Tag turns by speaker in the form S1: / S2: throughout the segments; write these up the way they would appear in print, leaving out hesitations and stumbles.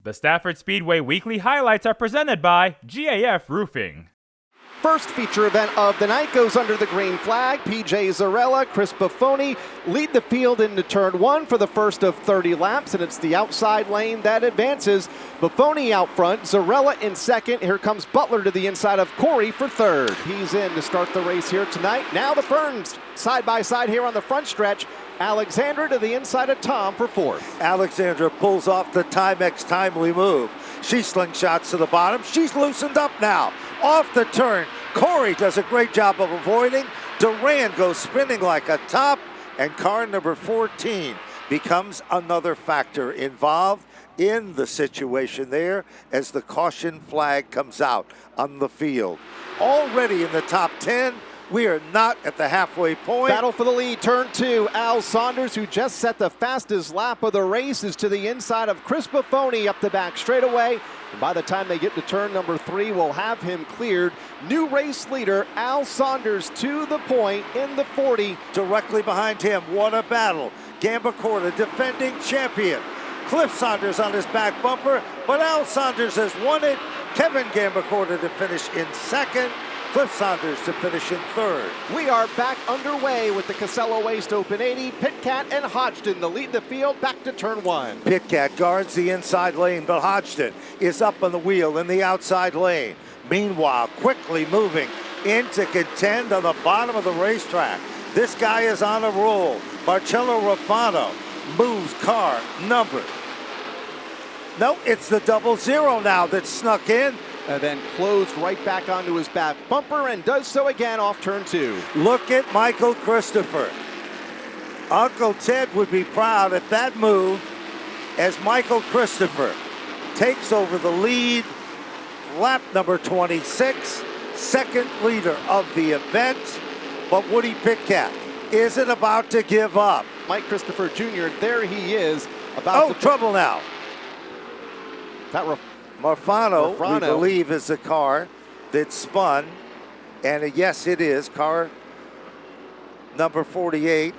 S1: The Stafford Speedway weekly highlights are presented by GAF Roofing.
S2: First feature event of the night goes under the green flag. PJ Zarella, Chris Buffoni lead the field into turn one for the first of 30 laps, and it's the outside lane that advances. Buffoni out front, Zarella in second. Here comes Butler to the inside of Corey for third. He's in to start the race here tonight. Now the Ferns side by side here on the front stretch. Alexandra to the inside of Tom for fourth.
S3: Alexandra pulls off the Timex timely move. She slingshots to the bottom. She's loosened up now. Off the turn. Corey does a great job of avoiding. Duran goes spinning like a top. And car number 14 becomes another factor involved in the situation there as the caution flag comes out on the field. Already in the top 10. We are not at the halfway point.
S2: Battle for the lead, turn two. Al Saunders, who just set the fastest lap of the race, is to the inside of Chris Buffoni up the back straightaway. And by the time they get to turn number three, we'll have him cleared. New race leader, Al Saunders, to the point in the 40.
S3: Directly behind him, what a battle. Gambacorta, defending champion. Cliff Saunders on his back bumper, but Al Saunders has won it. Kevin Gambacorta to finish in second. Cliff Saunders to finish in third.
S2: We are back underway with the Casella Waste Open 80. Pitcat and Hodgson to lead the field back to turn one.
S3: Pitcat guards the inside lane, but Hodgson is up on the wheel in the outside lane. Meanwhile, quickly moving in to contend on the bottom of the racetrack. This guy is on a roll. Marcello Rafano moves car number. No, it's the 00 now that snuck in.
S2: And then closed right back onto his back bumper and does so again off turn two.
S3: Look at Michael Christopher. Uncle Ted would be proud at that move as Michael Christopher takes over the lead. Lap number 26, second leader of the event. But Woody Pitcat isn't about to give up.
S2: Mike Christopher Jr., there he is. About
S3: trouble now.
S2: That
S3: Marfano, we believe, is the car that spun. And yes, it is. Car number 48.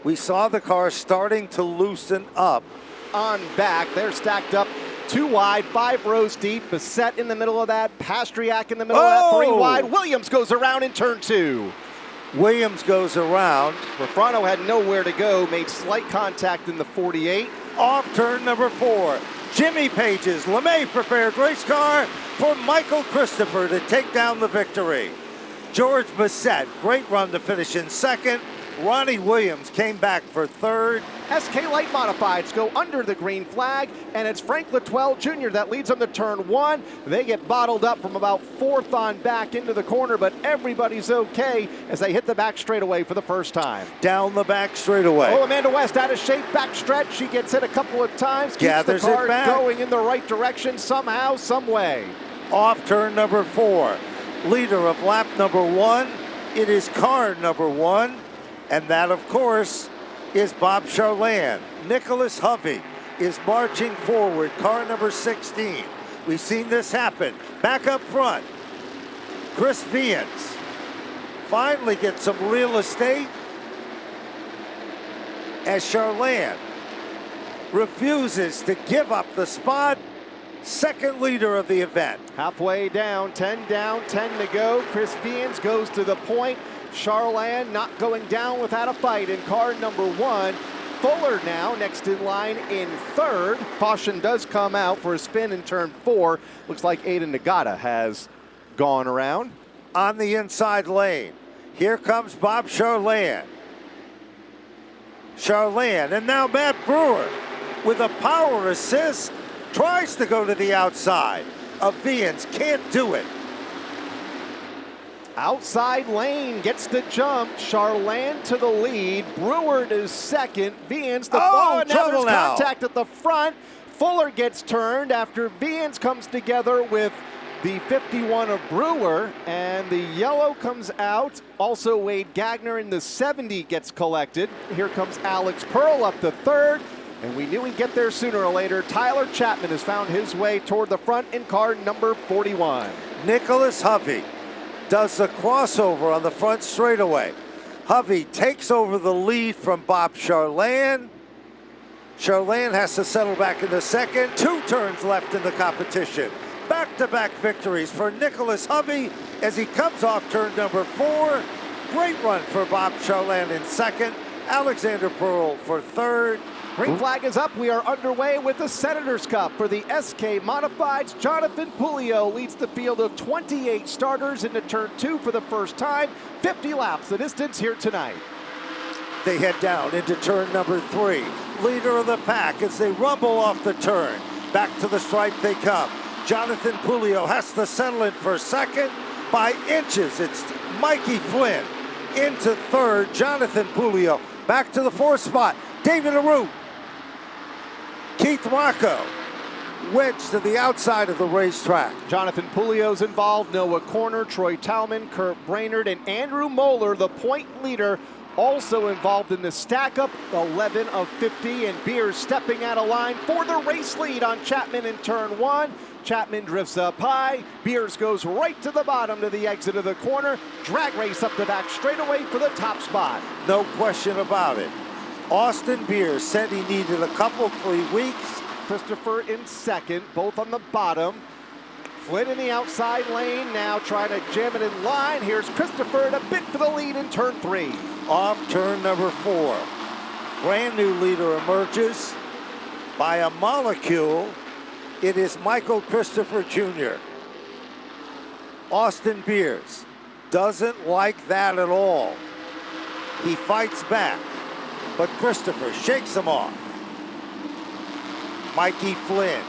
S3: We saw the car starting to loosen up.
S2: On back, they're stacked up 2 wide, 5 rows deep. Bassett in the middle of that. Pastriak in the middle of that. 3 wide. Williams goes around in turn two.
S3: Williams goes around.
S2: Rafano had nowhere to go. Made slight contact in the 48.
S3: Off turn number 4. Jimmy Page's LeMay prepared race car for Michael Christopher to take down the victory. George Bassett, great run to finish in second. Ronnie Williams came back for third.
S2: SK Light Modifieds go under the green flag, and it's Frank Litwell Jr. that leads them to turn one. They get bottled up from about fourth on back into the corner, but everybody's okay as they hit the back straightaway for the first time.
S3: Down the back straightaway.
S2: Oh, Amanda West out of shape, back stretch. She gets hit a couple of times, keeps
S3: gathers
S2: the car
S3: it back.
S2: going in the right direction somehow, some way.
S3: Off turn number 4. Leader of lap number 1, it is car number 1. And that, of course, is Bob Charland. Nicholas Hovey is marching forward, car number 16. We've seen this happen. Back up front, Chris Vians finally gets some real estate as Charland refuses to give up the spot. Second leader of the event.
S2: Halfway down, 10 to go. Chris Vians goes to the point. Charland not going down without a fight in car number 1. Fuller now next in line in third. Caution does come out for a spin in turn 4. Looks like Aiden Nagata has gone around.
S3: On the inside lane, here comes Bob Charland. Charland, and now Matt Brewer with a power assist. Tries to go to the outside of Vians, can't do it.
S2: Outside lane gets the jump. Charland to the lead. Brewer to second. Vians the ball. Now there's contact at the front. Fuller gets turned after Vians comes together with the 51 of Brewer, and the yellow comes out. Also Wade Gagner in the 70 gets collected. Here comes Alex Pearl up to third. And we knew he'd get there sooner or later. Tyler Chapman has found his way toward the front in car number 41.
S3: Nicholas Hovey does the crossover on the front straightaway. Hovey takes over the lead from Bob Charland. Charlene has to settle back into second. 2 turns left in the competition. Back-to-back victories for Nicholas Hovey as he comes off turn number 4. Great run for Bob Charlene in second. Alexander Pearl for third.
S2: Green flag is up. We are underway with the Senators Cup for the SK Modifieds. Jonathan Pulio leads the field of 28 starters into turn 2 for the first time. 50 laps the distance here tonight.
S3: They head down into turn number 3. Leader of the pack as they rumble off the turn. Back to the stripe they come. Jonathan Pulio has to settle in for second. By inches, it's Mikey Flynn into third. Jonathan Pulio back to the 4th spot. David Aru. Keith Rocco wedged to the outside of the racetrack.
S2: Jonathan Pulio's involved. Noah Corner, Troy Talman, Kurt Brainerd, and Andrew Moeller, the point leader, also involved in the stack up. 11 of 50, and Beers stepping out of line for the race lead on Chapman in turn 1. Chapman drifts up high. Beers goes right to the bottom to the exit of the corner. Drag race up the back straightaway for the top spot.
S3: No question about it. Austin Beers said he needed a couple 3 weeks.
S2: Christopher in second, both on the bottom. Flynn in the outside lane, now trying to jam it in line. Here's Christopher to bid for the lead in turn 3.
S3: Off turn number 4. Brand new leader emerges by a molecule. It is Michael Christopher Jr. Austin Beers doesn't like that at all. He fights back, but Christopher shakes him off. Mikey Flynn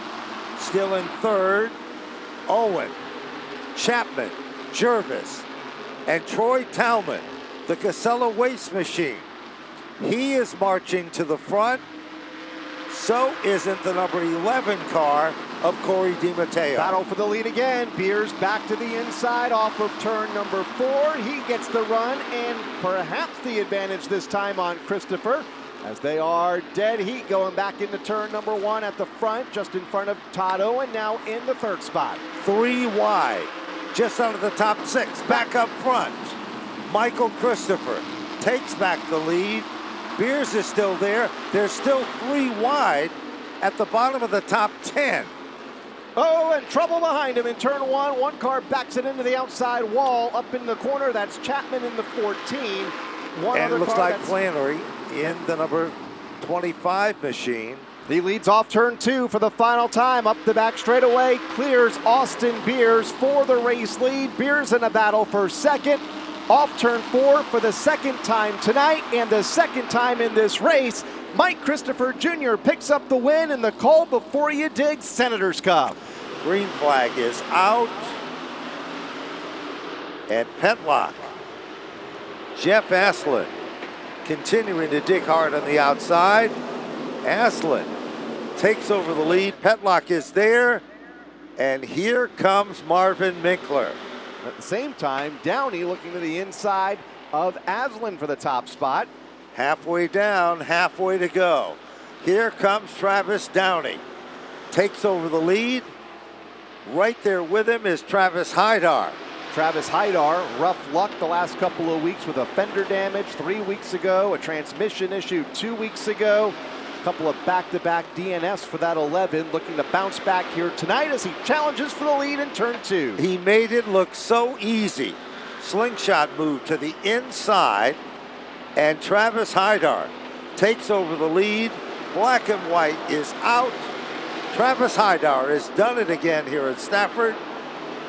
S3: still in third. Owen, Chapman, Jervis, and Troy Talman, the Casella Waste Machine. He is marching to the front. So isn't the number 11 car of Corey DiMatteo.
S2: Battle for the lead again. Beers back to the inside off of turn number 4. He gets the run and perhaps the advantage this time on Christopher, as they are dead heat going back into turn number 1 at the front, just in front of Todd Owen, now in the 3rd spot.
S3: 3 wide, just out of the top 6, back up front. Michael Christopher takes back the lead. Beers is still there. There's still 3 wide at the bottom of the top 10.
S2: Oh, and trouble behind him in turn 1. One car backs it into the outside wall. Up in the corner, that's Chapman in the 14.
S3: And it looks like Flannery in the number 25 machine.
S2: He leads off turn 2 for the final time. Up the back straightaway, clears Austin Beers for the race lead. Beers in a battle for second. Off turn 4 for the second time tonight and the second time in this race. Mike Christopher Jr. picks up the win in the Call Before You Dig Senators Cup.
S3: Green flag is out. And Petlock. Jeff Aslan continuing to dig hard on the outside. Aslan takes over the lead. Petlock is there. And here comes Marvin Minkler.
S2: At the same time, Downey looking to the inside of Aslan for the top spot.
S3: Halfway down, halfway to go. Here comes Travis Downey. Takes over the lead. Right there with him is Travis Hiaar.
S2: Travis Hiaar, rough luck the last couple of weeks with a fender damage 3 weeks ago, a transmission issue 2 weeks ago, a couple of back-to-back DNFs for that 11, looking to bounce back here tonight as he challenges for the lead in turn 2.
S3: He made it look so easy. Slingshot move to the inside, and Travis Hiaar takes over the lead. Black and white is out. Travis Hiaar has done it again here at Stafford.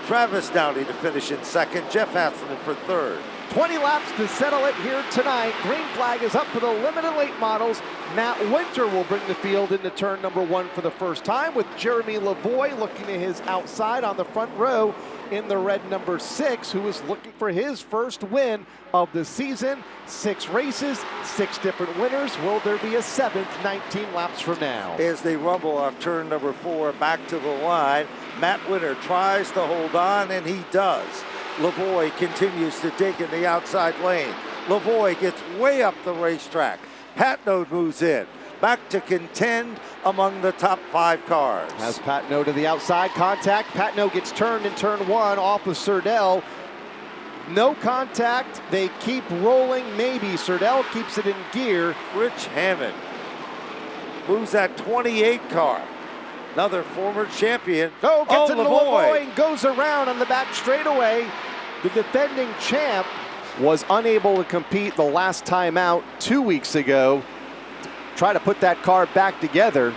S3: Travis Downey to finish in second. Jeff Aslan for third.
S2: 20 laps to settle it here tonight. Green flag is up for the limited late models. Matt Winter will bring the field into turn number 1 for the first time, with Jeremy Lavoie looking to his outside on the front row in the red number 6, who is looking for his first win of the season. 6 races, 6 different winners. Will there be a 7th 19 laps from now?
S3: As they rumble off turn number 4 back to the line, Matt Winter tries to hold on, and he does. Lavoie continues to dig in the outside lane. Lavoie gets way up the racetrack. Patno moves in, back to contend among the top 5 cars.
S2: Has Patno to the outside, contact. Patno gets turned in turn 1 off of Serdell. No contact, they keep rolling, maybe. Serdell keeps it in gear.
S3: Rich Hammond Who's that 28 car? Another former champion.
S2: Oh, gets into
S3: Lavoie.
S2: Lavoie and goes around on the back straightaway. The defending champ was unable to compete the last time out 2 weeks ago. Try to put that car back together.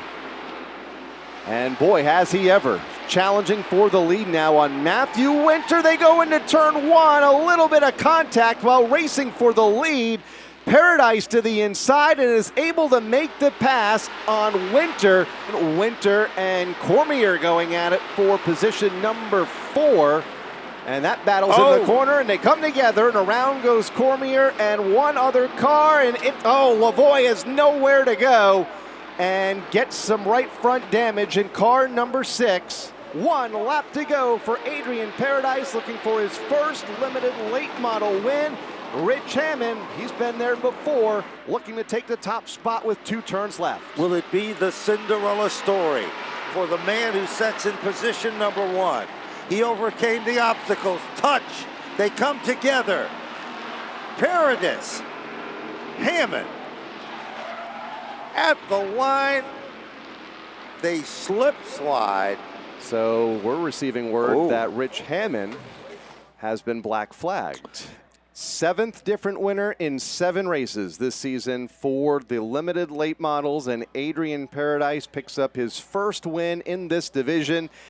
S2: And boy, has he ever. Challenging for the lead now on Matthew Winter. They go into turn one, a little bit of contact while racing for the lead. Paradise to the inside and is able to make the pass on Winter. Winter and Cormier going at it for position number 4. And that battle's in the corner, and they come together, and around goes Cormier and one other car, and Lavoie has nowhere to go and gets some right front damage in car number 6. 1 lap to go for Adrian Paradise, looking for his first limited late model win. Rich Hammond, he's been there before, looking to take the top spot with 2 turns left.
S3: Will it be the Cinderella story for the man who sets in position number 1? He overcame the obstacles. Touch. They come together. Paradise. Hammond. At the line. They slip slide.
S2: So we're receiving word that Rich Hammond has been black flagged. 7th different winner in 7 races this season for the limited late models, and Adrian Paradise picks up his first win in this division.